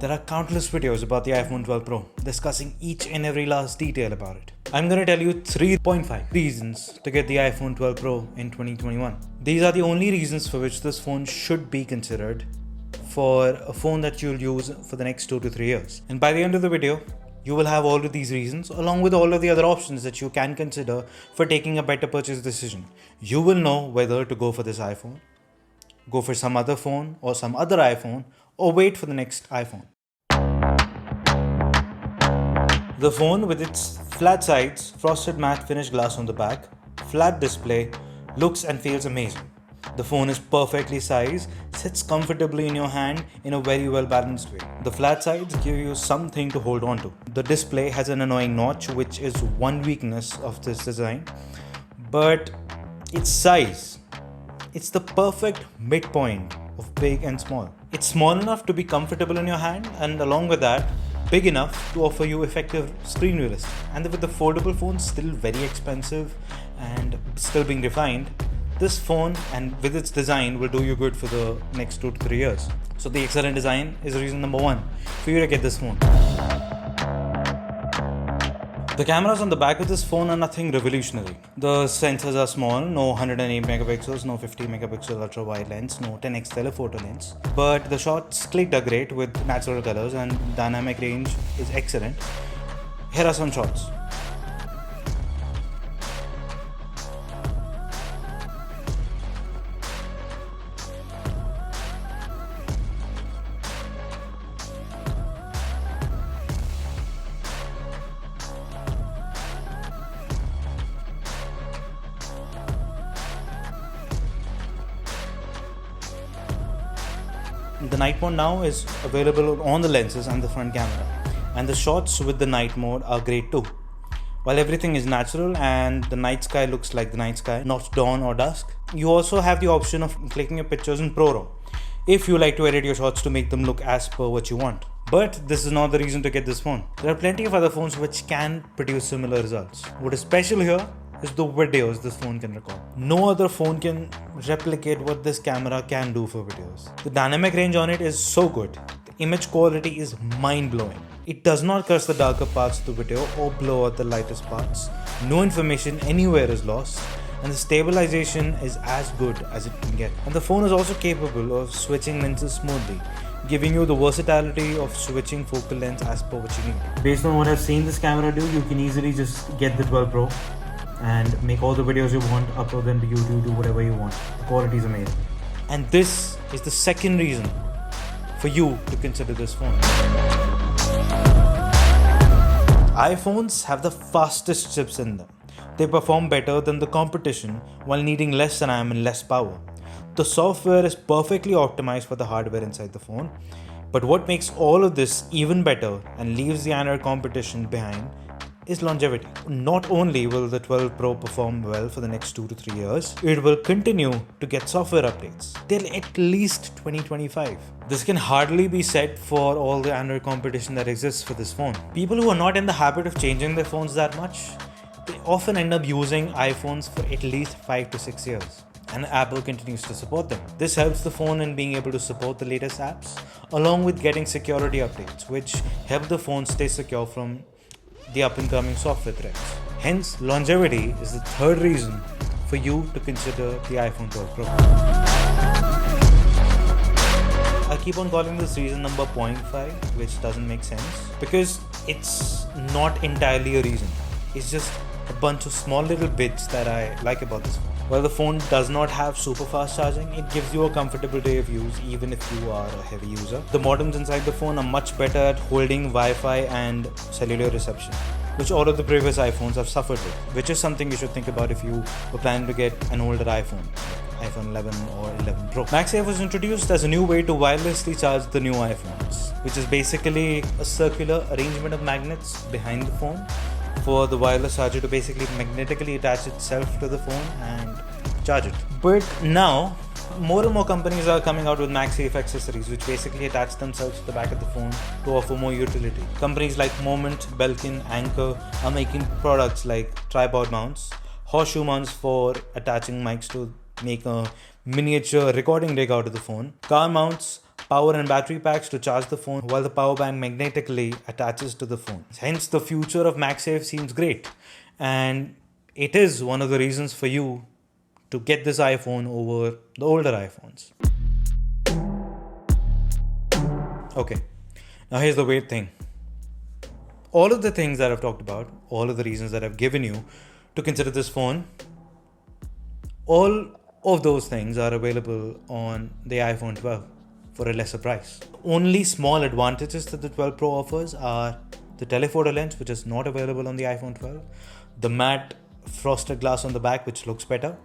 There are countless videos about the iPhone 12 Pro discussing each and every last detail about it. I'm going to tell you 3.5 reasons to get the iPhone 12 Pro in 2021. These are the only reasons for which this phone should be considered for a phone that you'll use for the next 2 to 3 years. And by the end of the video, you will have all of these reasons along with all of the other options that you can consider for taking a better purchase decision. You will know whether to go for this iPhone, go for some other phone or some other iPhone, or wait for the next iPhone. The phone, with its flat sides, frosted matte finish glass on the back, flat display, looks and feels amazing. The phone is perfectly sized, sits comfortably in your hand in a very well balanced way. The flat sides give you something to hold on to. The display has an annoying notch, which is one weakness of this design, but its size, it's the perfect midpoint of big and small. It's small enough to be comfortable in your hand, and along with that, big enough to offer you effective screen real estate. And with the foldable phone still very expensive and still being refined, this phone and with its design will do you good for the next 2 to 3 years. So the excellent design is reason number 1 for you to get this phone. The cameras on the back of this phone are nothing revolutionary. The sensors are small, no 108 megapixels, no 50 megapixel ultra wide lens, no 10x telephoto lens. But the shots clicked are great with natural colors and dynamic range is excellent. Here are some shots. The night mode now is available on the lenses and the front camera, and the shots with the night mode are great too. While everything is natural and the night sky looks like the night sky, not dawn or dusk, you also have the option of clicking your pictures in ProRAW if you like to edit your shots to make them look as per what you want. But this is not the reason to get this phone. There are plenty of other phones which can produce similar results. What is special here is the videos this phone can record. No other phone can replicate what this camera can do for videos. The dynamic range on it is so good. The image quality is mind-blowing. It does not curse the darker parts of the video or blow out the lightest parts. No information anywhere is lost, and the stabilization is as good as it can get. And the phone is also capable of switching lenses smoothly, giving you the versatility of switching focal lengths as per what you need. Based on what I've seen this camera do, you can easily just get the 12 Pro and make all the videos you want, upload them to YouTube, do whatever you want. The quality is amazing. And this is the second reason for you to consider this phone. iPhones have the fastest chips in them. They perform better than the competition while needing less RAM and less power. The software is perfectly optimized for the hardware inside the phone. But what makes all of this even better and leaves the Android competition behind is longevity. Not only will the 12 Pro perform well for the next 2 to 3 years, it will continue to get software updates till at least 2025. This can hardly be said for all the Android competition that exists for this phone. People who are not in the habit of changing their phones that much, they often end up using iPhones for at least 5 to 6 years. And Apple continues to support them. This helps the phone in being able to support the latest apps, along with getting security updates, which help the phone stay secure from the up-and-coming software threats. Hence, longevity is the third reason for you to consider the iPhone 12 Pro. I keep on calling this reason number 0.5, which doesn't make sense, because it's not entirely a reason. It's just a bunch of small little bits that I like about this phone. While the phone does not have super fast charging, it gives you a comfortable day of use even if you are a heavy user. The modems inside the phone are much better at holding Wi-Fi and cellular reception, which all of the previous iPhones have suffered with, which is something you should think about if you were planning to get an older iPhone, iPhone 11 or 11 Pro. MagSafe was introduced as a new way to wirelessly charge the new iPhones, which is basically a circular arrangement of magnets behind the phone for the wireless charger to basically magnetically attach itself to the phone and charge it. But now more and more companies are coming out with MagSafe accessories, which basically attach themselves to the back of the phone to offer more utility. Companies like Moment, Belkin, Anker are making products like tripod mounts, horseshoe mounts for attaching mics to make a miniature recording rig out of the phone, car mounts, power and battery packs to charge the phone, while the power bank magnetically attaches to the phone. Hence, the future of MagSafe seems great, and it is one of the reasons for you to get this iPhone over the older iPhones. Okay, now here's the weird thing. All of the things that I've talked about, all of the reasons that I've given you to consider this phone, all of those things are available on the iPhone 12 for a lesser price. Only small advantages that the 12 Pro offers are the telephoto lens, which is not available on the iPhone 12, the matte frosted glass on the back, which looks better,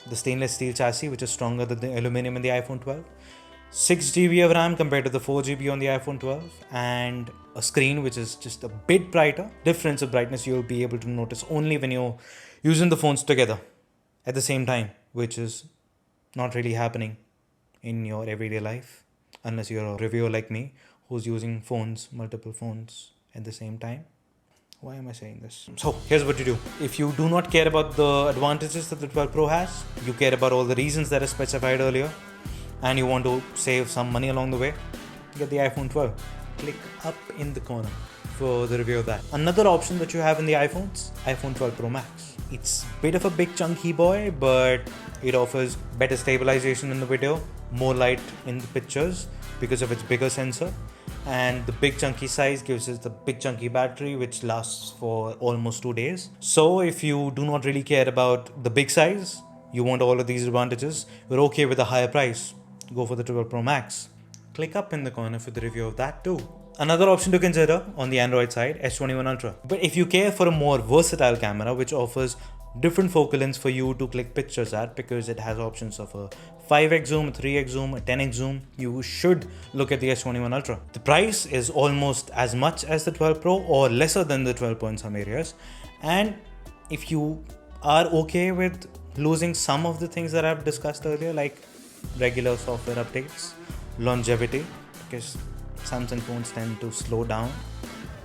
the stainless steel chassis, which is stronger than the aluminum in the iPhone 12, 6GB of RAM compared to the 4GB on the iPhone 12, and a screen which is just a bit brighter. Difference of brightness you'll be able to notice only when you're using the phones together at the same time, which is not really happening in your everyday life unless you're a reviewer like me who's using multiple phones at the same time. Why am I saying this? So here's what you do. If you do not care about the advantages that the 12 Pro has, you care about all the reasons that are specified earlier, and you want to save some money along the way, get the iPhone 12. Click up in the corner for the review of that. Another option that you have in the iPhones, iPhone 12 Pro Max. It's a bit of a big chunky boy, but it offers better stabilization in the video, more light in the pictures because of its bigger sensor, and the big chunky size gives us the big chunky battery which lasts for almost 2 days. So if you do not really care about the big size, you want all of these advantages, you're okay with a higher price, go for the 12 Pro Max. Click up in the corner for the review of that too. Another option to consider on the Android side, S21 Ultra. But if you care for a more versatile camera which offers different focal lengths for you to click pictures at, because it has options of a 5x zoom, a 3x zoom, a 10x zoom, you should look at the S21 Ultra. The price is almost as much as the 12 Pro or lesser than the 12 Pro in some areas. And if you are okay with losing some of the things that I've discussed earlier, like regular software updates, longevity, because Samsung phones tend to slow down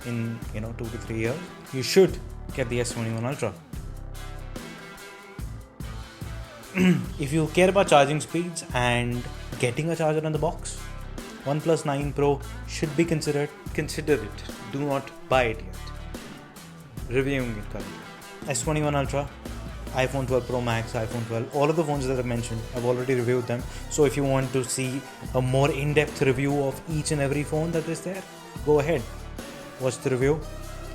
in 2 to 3 years, you should get the S21 Ultra. If you care about charging speeds and getting a charger in the box, OnePlus 9 Pro should be considered. Consider it. Do not buy it yet. Reviewing it currently. S21 Ultra, iPhone 12 Pro Max, iPhone 12, all of the phones that I've mentioned, I've already reviewed them. So if you want to see a more in-depth review of each and every phone that is there, go ahead, watch the review,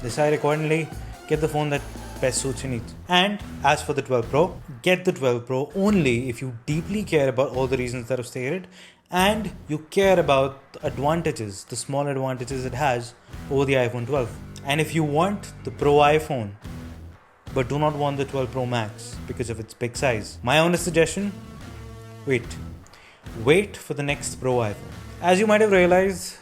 decide accordingly, get the phone that best suits your needs. And as for the 12 Pro, get the 12 Pro only if you deeply care about all the reasons that I've stated and you care about the advantages, the small advantages it has over the iPhone 12. And if you want the Pro iPhone but do not want the 12 Pro Max because of its big size, my honest suggestion, wait for the next Pro iPhone. As you might have realized,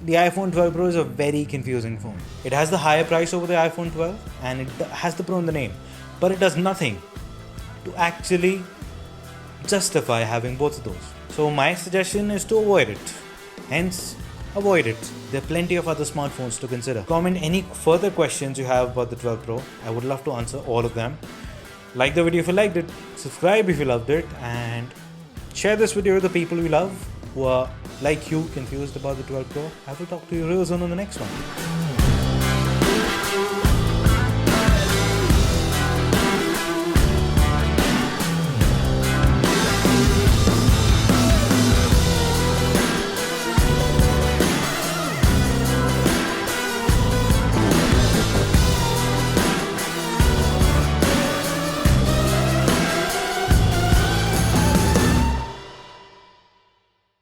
the iPhone 12 Pro is a very confusing phone. It has the higher price over the iPhone 12 and it has the Pro in the name, but it does nothing to actually justify having both of those. So my suggestion is to avoid it. Hence, avoid it. There are plenty of other smartphones to consider. Comment any further questions you have about the 12 Pro. I would love to answer all of them. Like the video if you liked it, subscribe if you loved it, and share this video with the people you love who are like you confused about the 12 Pro. I will talk to you real soon on the next one.